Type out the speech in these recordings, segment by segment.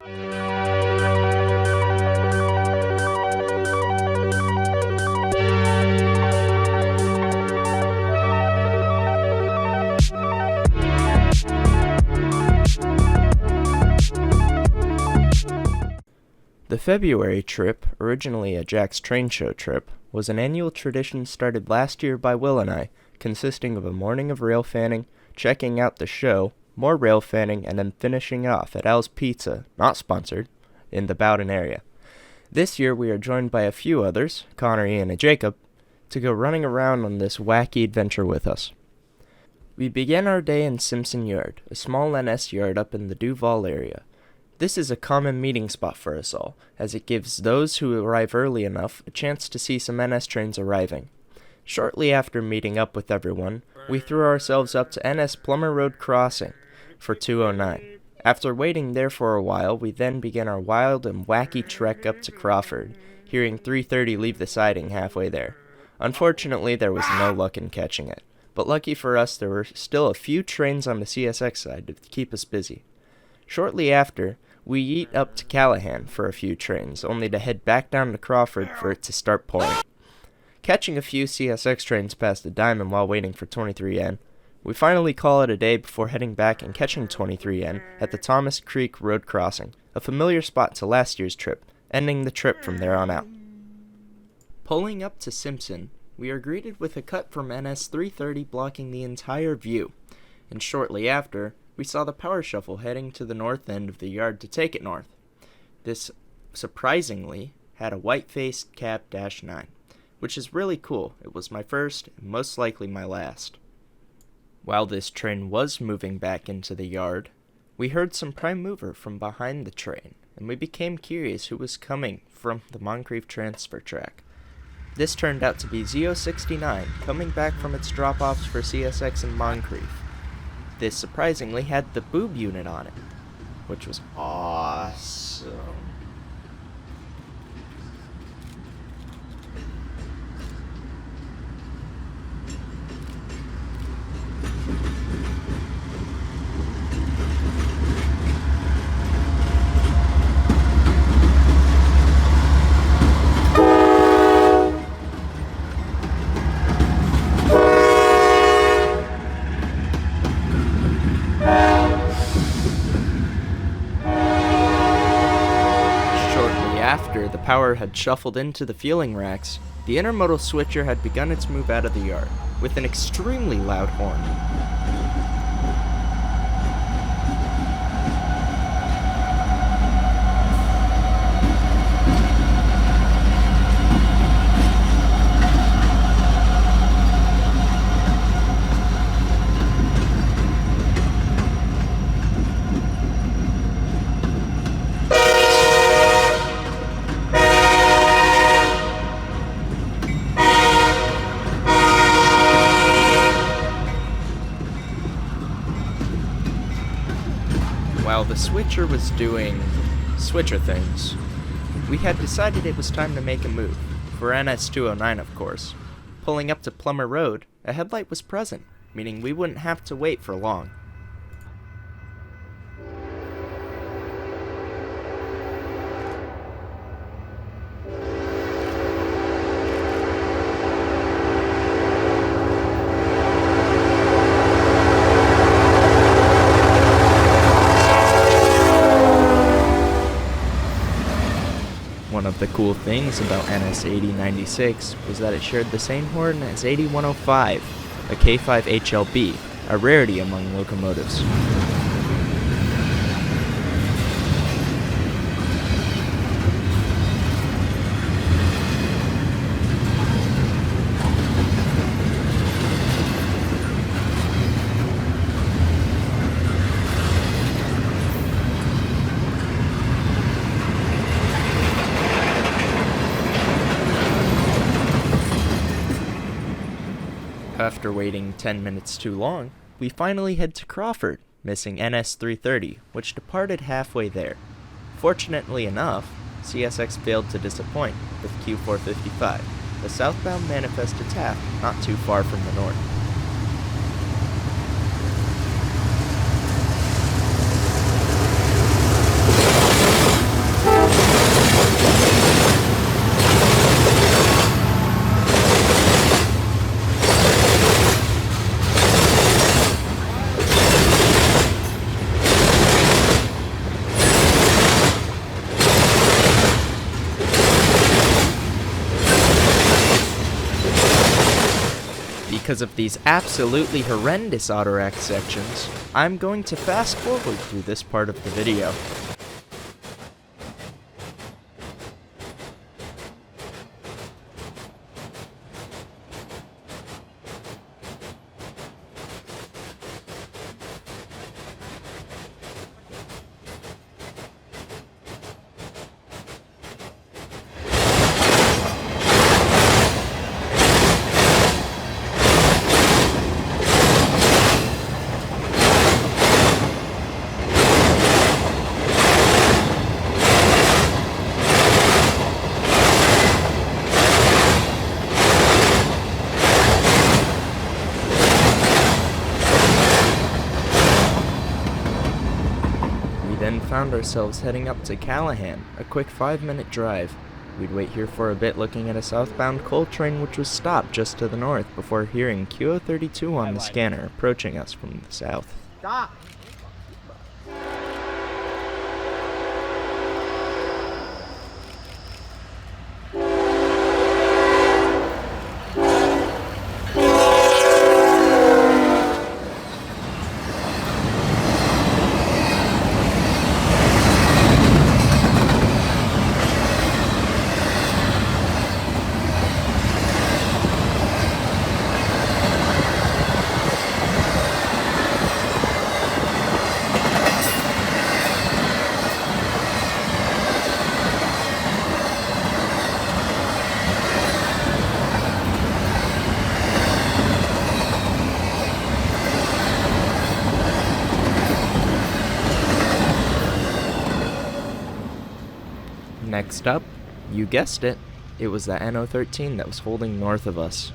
The February trip, originally a Jack's Train Show trip, was an annual tradition started last year by Will and I, consisting of a morning of rail fanning, checking out the show, more rail fanning, and then finishing off at Al's Pizza, not sponsored, in the Bowden area. This year we are joined by a few others, Connor, Ian, and Jacob, to go running around on this wacky adventure with us. We began our day in Simpson Yard, a small NS yard up in the Duval area. This is a common meeting spot for us all, as it gives those who arrive early enough a chance to see some NS trains arriving. Shortly after meeting up with everyone, we threw ourselves up to NS Plummer Road Crossing for 209. After waiting there for a while, we then began our wild and wacky trek up to Crawford, hearing 330 leave the siding halfway there. Unfortunately, there was no luck in catching it, but lucky for us there were still a few trains on the CSX side to keep us busy. Shortly after, we yeet up to Callahan for a few trains, only to head back down to Crawford for it to start pouring. Catching a few CSX trains past the Diamond while waiting for 23N, we finally call it a day before heading back and catching 23N at the Thomas Creek Road Crossing, a familiar spot to last year's trip, ending the trip from there on out. Pulling up to Simpson, we are greeted with a cut from NS 330 blocking the entire view, and shortly after, we saw the power shuffle heading to the north end of the yard to take it north. This, surprisingly, had a white-faced cab -9, which is really cool. It was my first, and most likely my last. While this train was moving back into the yard, we heard some prime mover from behind the train, and we became curious who was coming from the Moncrief transfer track. This turned out to be ZO69, coming back from its drop-offs for CSX in Moncrief. This surprisingly had the boob unit on it, which was awesome. After the power had shuffled into the fueling racks, the intermodal switcher had begun its move out of the yard, with an extremely loud horn. While the switcher was doing switcher things, we had decided it was time to make a move, for NS 209 of course. Pulling up to Plummer Road, a headlight was present, meaning we wouldn't have to wait for long. One of the cool things about NS 8096 was that it shared the same horn as 8105, a K5 HLB, a rarity among locomotives. After waiting 10 minutes too long, we finally head to Crawford, missing NS 330, which departed halfway there. Fortunately enough, CSX failed to disappoint with Q455, a southbound manifest to Taft not too far from the north. because of these absolutely horrendous auto-rack sections, I'm going to fast forward through this part of the video. Then found ourselves heading up to Callahan, a quick 5-minute drive. We'd wait here for a bit looking at a southbound coal train which was stopped just to the north before hearing QO32 on the scanner approaching us from the south. Stop! Next up, you guessed it, it was the NO13 that was holding north of us.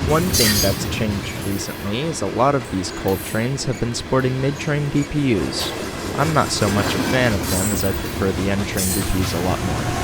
One thing that's changed recently is a lot of these coal trains have been sporting mid-train DPUs. I'm not so much a fan of them as I prefer the end-train DPUs a lot more.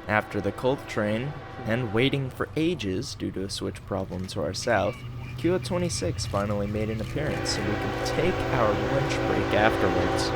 After the coal train, and waiting for ages due to a switch problem to our south, QO26 finally made an appearance so we could take our lunch break afterwards.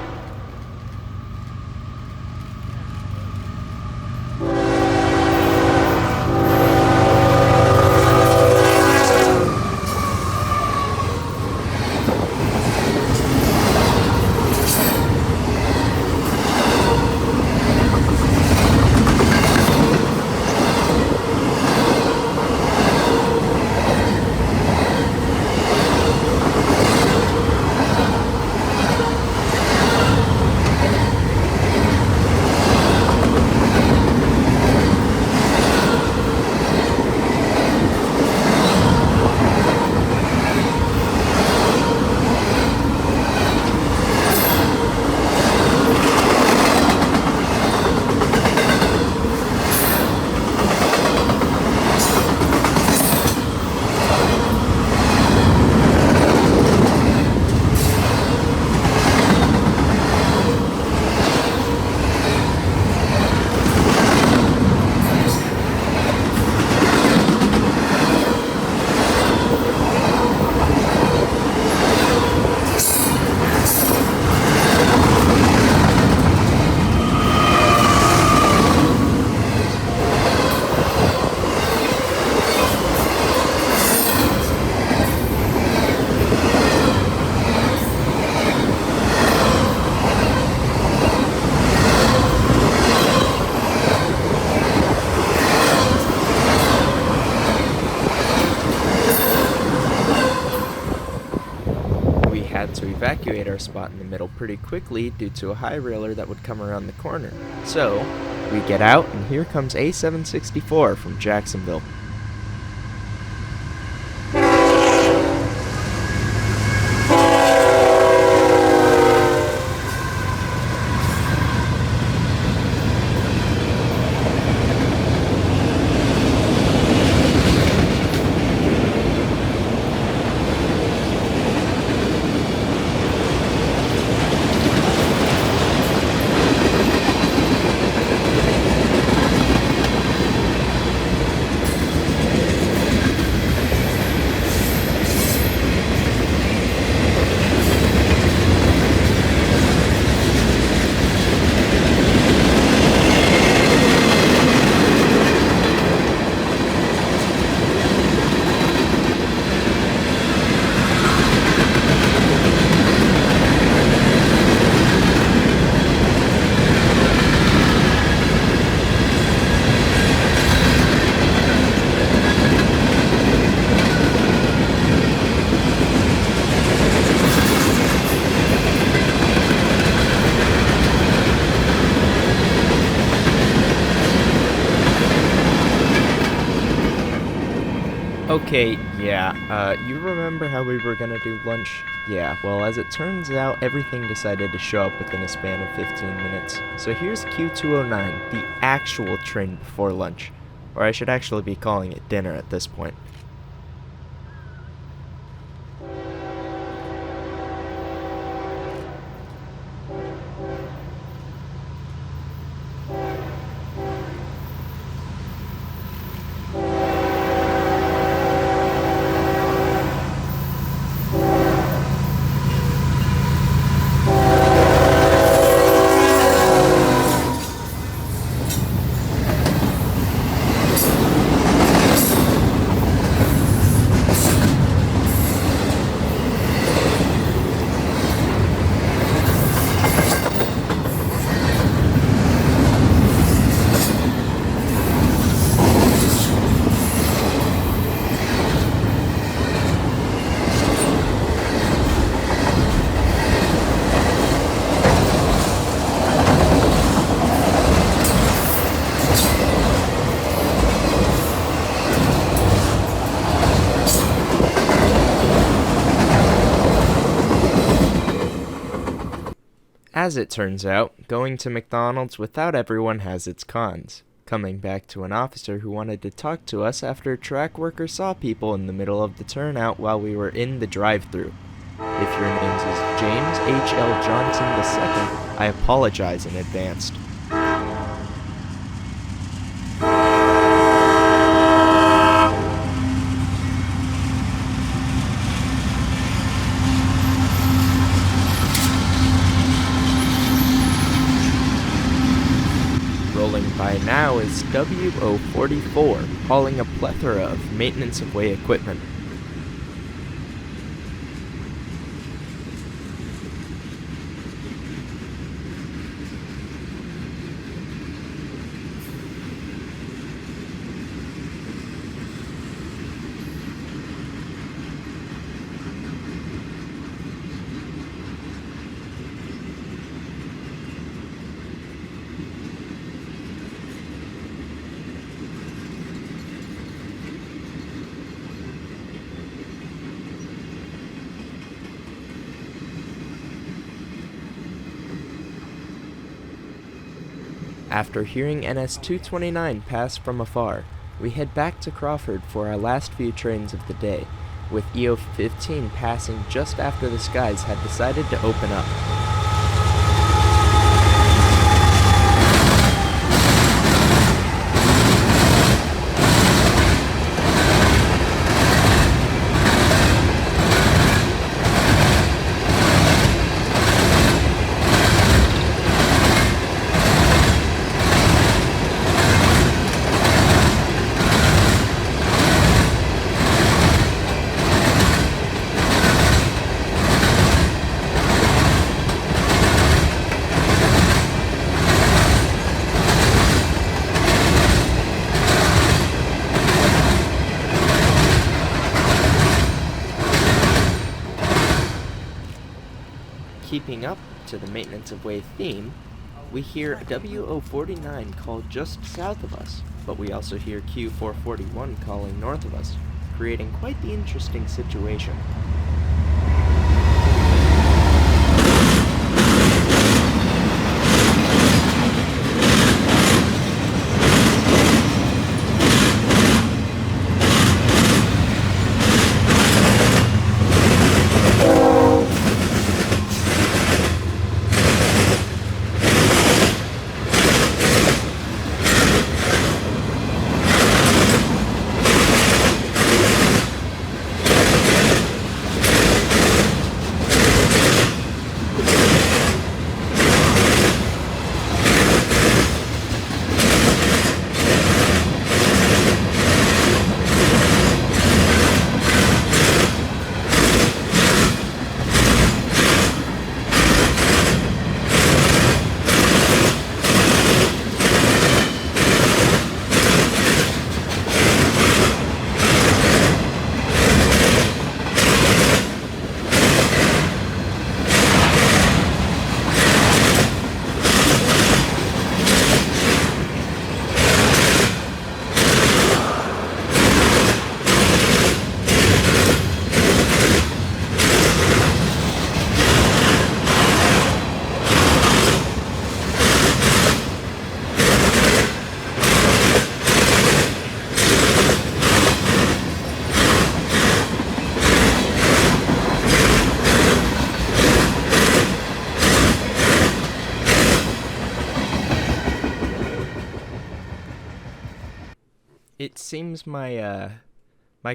our spot in the middle pretty quickly due to a high railer that would come around the corner. So, we get out, and here comes A764 from Jacksonville. Okay, yeah, you remember how we were gonna do lunch? Yeah, well, as it turns out, everything decided to show up within a span of 15 minutes. So here's Q209, the actual train before lunch. Or I should actually be calling it dinner at this point. As it turns out, going to McDonald's without everyone has its cons. Coming back to an officer who wanted to talk to us after a track worker saw people in the middle of the turnout while we were in the drive-thru. If your name is James H.L. Johnson II, I apologize in advance. Rolling by now is WO44, hauling a plethora of maintenance-of-way equipment. After hearing NS-229 pass from afar, we head back to Crawford for our last few trains of the day, with EO-15 passing just after the skies had decided to open up. Keeping up to the Maintenance of Way theme, we hear WO49 call just south of us, but we also hear Q441 calling north of us, creating quite the interesting situation. It seems my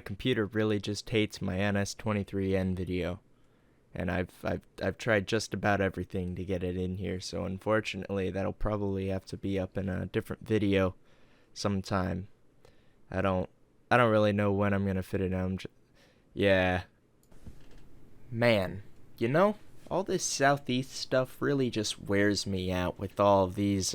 computer really just hates my NS23N video, and I've tried just about everything to get it in here. So unfortunately, that'll probably have to be up in a different video sometime. I don't really know when I'm gonna fit it out. Yeah, man, all this southeast stuff really just wears me out with all of these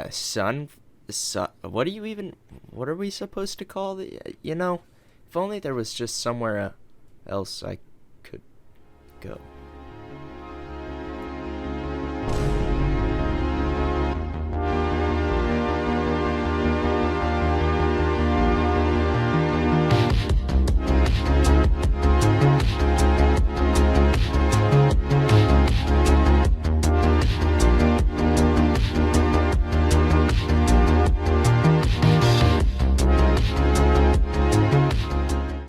sun. So, what are we supposed to call the, if only there was just somewhere else I could go.